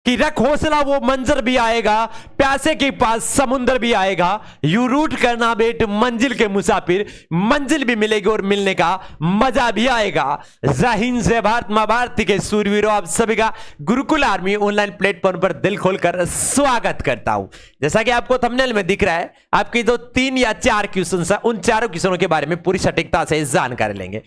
कि रख हौसला वो मंजर भी आएगा, प्यासे के पास समुंदर भी आएगा, यू रूट करना बेट मंजिल के मुसाफिर, मंजिल भी मिलेगी और मिलने का मजा भी आएगा। जय हिंद, जय भारत, मां भारती के सूरवीरों, आप सभी का गुरुकुल आर्मी ऑनलाइन प्लेटफॉर्म पर दिल खोलकर स्वागत करता हूं। जैसा कि आपको थंबनेल में दिख रहा है, आपकी जो 3 या 4 क्वेश्चन है, उन चारों क्वेश्चनों के बारे में पूरी सटीकता से जानकारी लेंगे।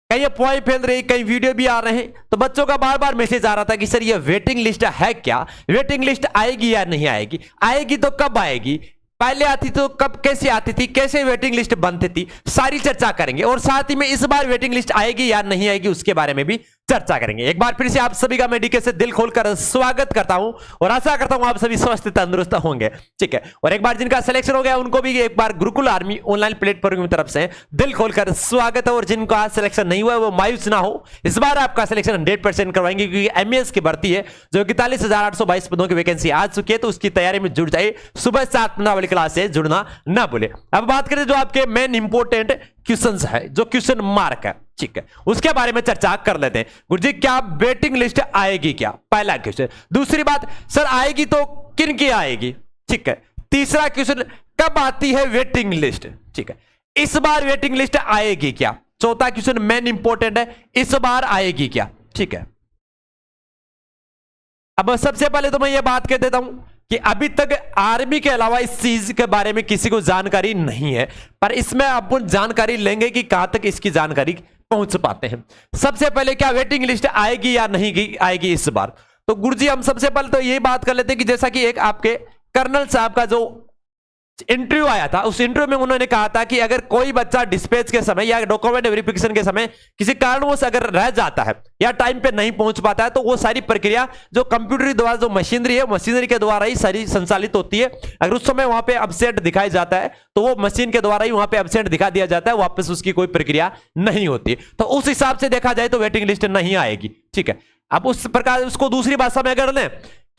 कहीं पॉइंट फैल रही, कहीं वीडियो भी आ रहे हैं, तो बच्चों का बार बार मैसेज आ रहा था कि सर ये वेटिंग लिस्ट है क्या, वेटिंग लिस्ट आएगी या नहीं आएगी, आएगी तो कब आएगी, पहले आती तो कब, कैसे आती थी, कैसे वेटिंग लिस्ट बनती थी, सारी चर्चा करेंगे। और साथ ही में इस बार वेटिंग लिस्ट आएगी या नहीं आएगी उसके बारे में भी चर्चा करेंगे। एक बार फिर से आप सभी का मैं डीके से दिल खोलकर स्वागत करता हूं और आशा करता हूं आप सभी स्वस्थ तंदुरुस्त होंगे, ठीक है। और एक बार जिनका सिलेक्शन हो गया उनको भी एक बार गुरुकुल आर्मी ऑनलाइन प्लेटफॉर्म की तरफ से दिल खोलकर स्वागत है। और जिनका सिलेक्शन नहीं हुआ है वो मायूस ना हो, इस बार आपका सिलेक्शन 100% करवाएंगे, क्योंकि एमएएस की भर्ती है जो 41,822 पदों की वैकेंसी आ चुकी है, तो उसकी तैयारी में जुड़ जाए। सुबह 7 वाली क्लास से जुड़ना ना भूले। अब बात करें जो आपके मेन इंपोर्टेंट क्वेश्चंस है, जो क्वेश्चन मार्क है, ठीक है, उसके बारे में चर्चा कर लेते हैं। गुरुजी क्या वेटिंग लिस्ट आएगी क्या, पहला क्वेश्चन। दूसरी बात, सर आएगी तो किन की आएगी, ठीक है। तीसरा क्वेश्चन, कब आती है वेटिंग लिस्ट, ठीक है, इस बार वेटिंग लिस्ट आएगी क्या। चौथा क्वेश्चन मेन इंपोर्टेंट है, इस बार आएगी क्या, ठीक है। अब सबसे पहले तो मैं ये बात कह देता हूं कि अभी तक आर्मी के अलावा इस चीज के बारे में किसी को जानकारी नहीं है, पर इसमें अपन जानकारी लेंगे कि कहां तक इसकी जानकारी पहुंच पाते हैं। सबसे पहले क्या वेटिंग लिस्ट आएगी या नहीं आएगी इस बार, तो गुरुजी हम सबसे पहले तो यही बात कर लेते हैं कि जैसा कि एक आपके कर्नल साहब का जो इंटरव्यू आया था, उस इंटरव्यू में उन्होंने कहा था कि अगर कोई बच्चा डिस्पैच के समय या डॉक्यूमेंट वेरिफिकेशन के समय किसी कारणवश अगर रह जाता है या टाइम पे नहीं पहुंच पाता है, तो वो सारी प्रक्रिया जो कंप्यूटर द्वारा, जो मशीनरी है, मशीनरी के द्वारा ही सारी संचालित होती है। अगर उस समय वहां पे एब्सेंट दिखाया जाता है तो वो मशीन के द्वारा ही वहां पे एब्सेंट दिखा दिया जाता है, वापस उसकी कोई प्रक्रिया नहीं होती। तो उस हिसाब से देखा जाए तो वेटिंग लिस्ट नहीं आएगी, ठीक है। अब उस प्रकार उसको दूसरी भाषा में अगर लें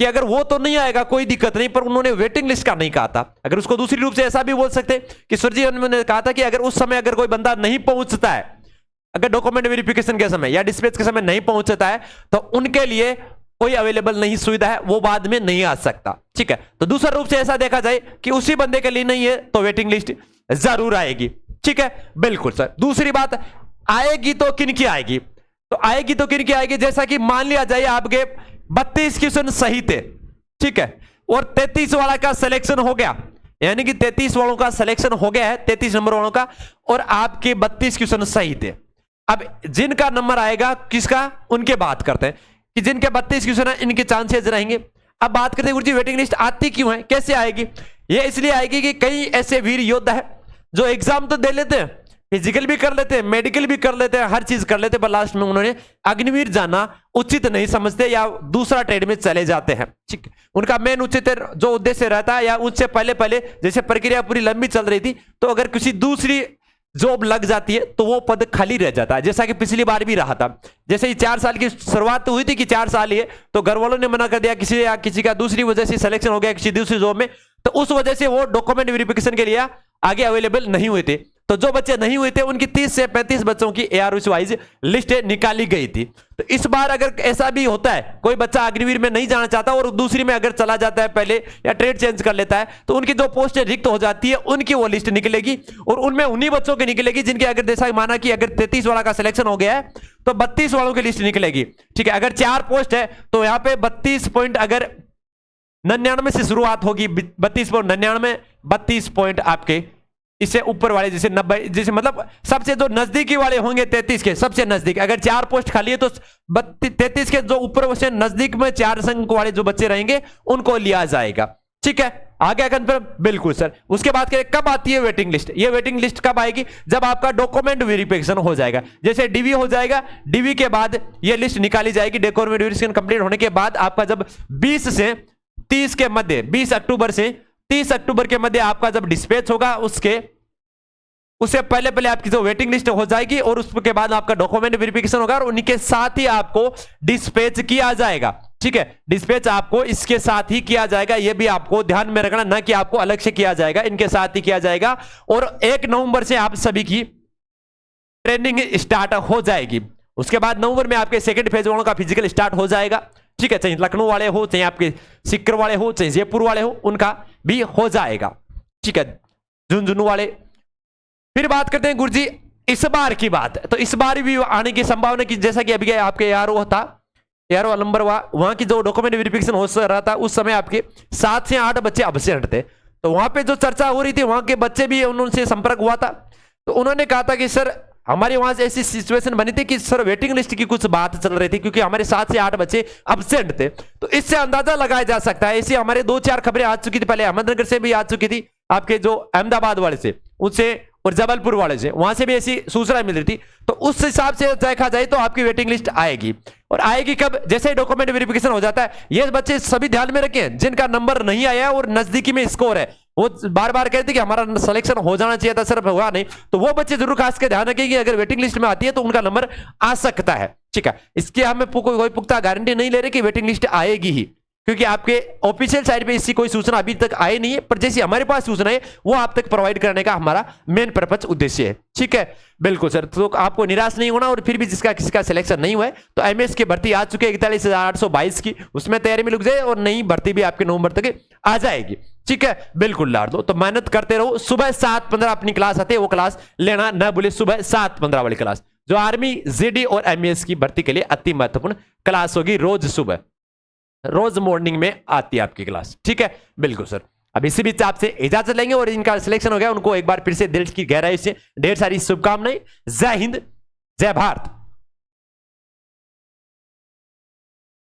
कि अगर वो तो नहीं आएगा कोई दिक्कत नहीं, पर उन्होंने वेटिंग लिस्ट का नहीं कहा था। अगर उसको दूसरी रूप से ऐसा भी बोल सकते कि सर जी उन्होंने कहा था कि अगर उस समय अगर कोई बंदा नहीं पहुंचता है, अगर डॉक्यूमेंट वेरिफिकेशन के समय या डिस्पैच के समय नहीं पहुंचता है, तो उनके लिए कोई अवेलेबल नहीं सुविधा है, वो बाद में नहीं आ सकता, ठीक है। तो दूसरा रूप से ऐसा देखा जाए कि उसी बंदे के लिए नहीं है तो वेटिंग लिस्ट जरूर आएगी, ठीक है, बिल्कुल सर। दूसरी बात, आएगी तो किन की आएगी, तो आएगी तो किन की आएगी, जैसा कि मान लिया जाए आपके 32 क्वेश्चन सही थे, ठीक है, और 33 वाला का सिलेक्शन हो गया, यानी कि 33 वालों का सिलेक्शन हो गया है, 33 नंबर वालों का, और आपके 32 क्वेश्चन सही थे। अब जिनका नंबर आएगा किसका, उनके बात करते हैं कि जिनके 32 क्वेश्चन है इनके चांसेस रहेंगे। अब बात करते हैं गुरुजी वेटिंग लिस्ट आती क्यों है, कैसे आएगी। ये इसलिए आएगी कि कई ऐसे वीर योद्धा है जो एग्जाम तो दे लेते हैं, फिजिकल भी कर लेते हैं, मेडिकल भी कर लेते हैं, हर चीज कर लेते हैं, पर लास्ट में उन्होंने अग्निवीर जाना उचित नहीं समझते या दूसरा ट्रेड में चले जाते हैं, ठीक। उनका मेन उचित जो उद्देश्य रहता है, या उससे पहले पहले जैसे प्रक्रिया पूरी लंबी चल रही थी, तो अगर किसी दूसरी जॉब लग जाती है तो वो पद खाली रह जाता है, जैसा कि पिछली बार भी रहा था। जैसे ही 4 साल की शुरुआत तो हुई थी कि 4 साल ही है, तो घर वालों ने मना कर दिया, किसी या किसी का दूसरी वजह से सिलेक्शन हो गया किसी दूसरी जॉब में, तो उस वजह से वो डॉक्यूमेंट वेरिफिकेशन के लिए आगे अवेलेबल नहीं हुए थे। तो जो बच्चे नहीं हुए थे उनकी 30 से 35 बच्चों की एआरओसी वाइज लिस्ट निकाली गई थी। तो इस बार अगर ऐसा भी होता है, कोई बच्चा अग्निवीर में नहीं जाना चाहता और दूसरी में अगर चला जाता है पहले या ट्रेड चेंज कर लेता है, तो उनकी जो पोस्ट रिक्त हो जाती है उनकी वो लिस्ट निकलेगी, और उनमें उन्हीं बच्चों की निकलेगी जिनके अगर जैसा माना कि अगर 33 वाला का सिलेक्शन हो गया है तो 32 वालों की लिस्ट निकलेगी, ठीक है। अगर 4 पोस्ट है तो यहाँ पे 32 पॉइंट अगर 99 से शुरुआत होगी, 32.99, 32 पॉइंट आपके इससे ऊपर वाले जैसे 90, जैसे मतलब सबसे जो नजदीकी वाले होंगे 33 के सबसे नजदीक, अगर 4 पोस्ट खाली है तो 33 के जो ऊपर से नजदीक में 4 अंक वाले जो बच्चे रहेंगे उनको लिया जाएगा, ठीक है। आगे कंफर्म, बिल्कुल सर। उसके बाद कब आती है वेटिंग लिस्ट, ये वेटिंग लिस्ट कब आएगी, जब आपका डॉक्यूमेंट वेरिफिकेशन हो जाएगा, जैसे डीवी हो जाएगा, डीवी के बाद ये लिस्ट निकाली जाएगी। डॉक्यूमेंट वेरिफिकेशन कंप्लीट होने के बाद आपका जब 20 से 30 के मध्य, 20 अक्टूबर से 30 अक्टूबर के मध्य आपका जब डिस्पैच होगा, उससे पहले पहले आपकी जो वेटिंग लिस्ट हो जाएगी, और उसके बाद आपका डॉक्यूमेंट वेरिफिकेशन होगा, और उन्हीं के साथ ही आपको डिस्पैच किया जाएगा, ठीक है। डिस्पैच आपको इसके साथ ही किया जाएगा, यह भी आपको ध्यान में रखना, ना कि आपको अलग से किया जाएगा, इनके साथ ही किया जाएगा। और 1 नवंबर से आप सभी की ट्रेनिंग स्टार्ट हो जाएगी। उसके बाद नवंबर में आपके सेकंड फेज वालों का फिजिकल स्टार्ट हो जाएगा, ठीक है, चाहे लखनऊ वाले हो, चाहे आपके सीकर वाले हो, चाहे जयपुर वाले हो, उनका भी हो जाएगा। ठीक है, झुंझुनू वाले। फिर बात करते हैं गुरुजी इस बार की बात। तो इस बार भी आने की संभावना की, जैसा कि अभी आपके यारो था, यारो नंबर वहां की जो डॉक्यूमेंट वेरिफिकेशन हो रहा था उस समय आपके 7 से 8 बच्चे अब्सेंट थे। तो वहां पे जो चर्चा हो रही थी, वहां के बच्चे भी उनसे संपर्क हुआ था, तो उन्होंने कहा था कि सर हमारे वहां से ऐसी सिचुएशन बनी थी कि सर वेटिंग लिस्ट की कुछ बात चल रही थी, क्योंकि हमारे 7 से 8 बच्चे अब्सेंट थे। तो इससे अंदाजा लगाया जा सकता है। ऐसी हमारे 2-4 खबरें आ चुकी थी, पहले अहमदनगर से भी आ चुकी थी, आपके जो अहमदाबाद वाले से उससे, और जबलपुर वाले से, वहां से भी ऐसी सूचना मिल रही थी। तो उस हिसाब से देखा जाए तो आपकी वेटिंग लिस्ट आएगी। और आएगी कब? जैसे ही डॉक्यूमेंट वेरिफिकेशन हो जाता है। ये बच्चे सभी ध्यान में रखें जिनका नंबर नहीं आया है और नजदीकी में स्कोर है, वो बार बार कहते कि हमारा सिलेक्शन हो जाना चाहिए था, सिर्फ हुआ नहीं। तो वो बच्चे जरूर खास के ध्यान रखें कि अगर वेटिंग लिस्ट में आती है तो उनका नंबर आ सकता है। ठीक है, इसकी हमें कोई पुख्ता गारंटी नहीं ले रहे कि वेटिंग लिस्ट आएगी ही, क्योंकि आपके ऑफिशियल साइड पे इसकी कोई सूचना अभी तक आई नहीं है। पर जैसी हमारे पास सूचना है वो आप तक प्रोवाइड करने का हमारा मेन पर्पज उद्देश्य है। ठीक है, बिल्कुल सर। तो आपको निराश नहीं होना। और फिर भी जिसका किसी का सिलेक्शन नहीं हुआ है तो एमएस की भर्ती आ चुकी है 41,822 की, उसमें तैयारी में लग जाए और नई भर्ती भी आपके नवंबर तक आ जाएगी। ठीक है, बिल्कुल लाड़ दो। तो मेहनत करते रहो। सुबह 7:15 अपनी क्लास आती है, वो क्लास लेना न भूले। सुबह 7:15 वाली क्लास जो आर्मी, जेडी और एमएस की भर्ती के लिए अति महत्वपूर्ण क्लास होगी। रोज सुबह, रोज मॉर्निंग में आती है आपकी क्लास। ठीक है, बिल्कुल सर। अब इसी बीच आपसे इजाजत लेंगे, और इनका सिलेक्शन हो गया उनको एक बार फिर से दिल की गहराई से ढेर सारी शुभकामनाएं। जय हिंद, जय भारत।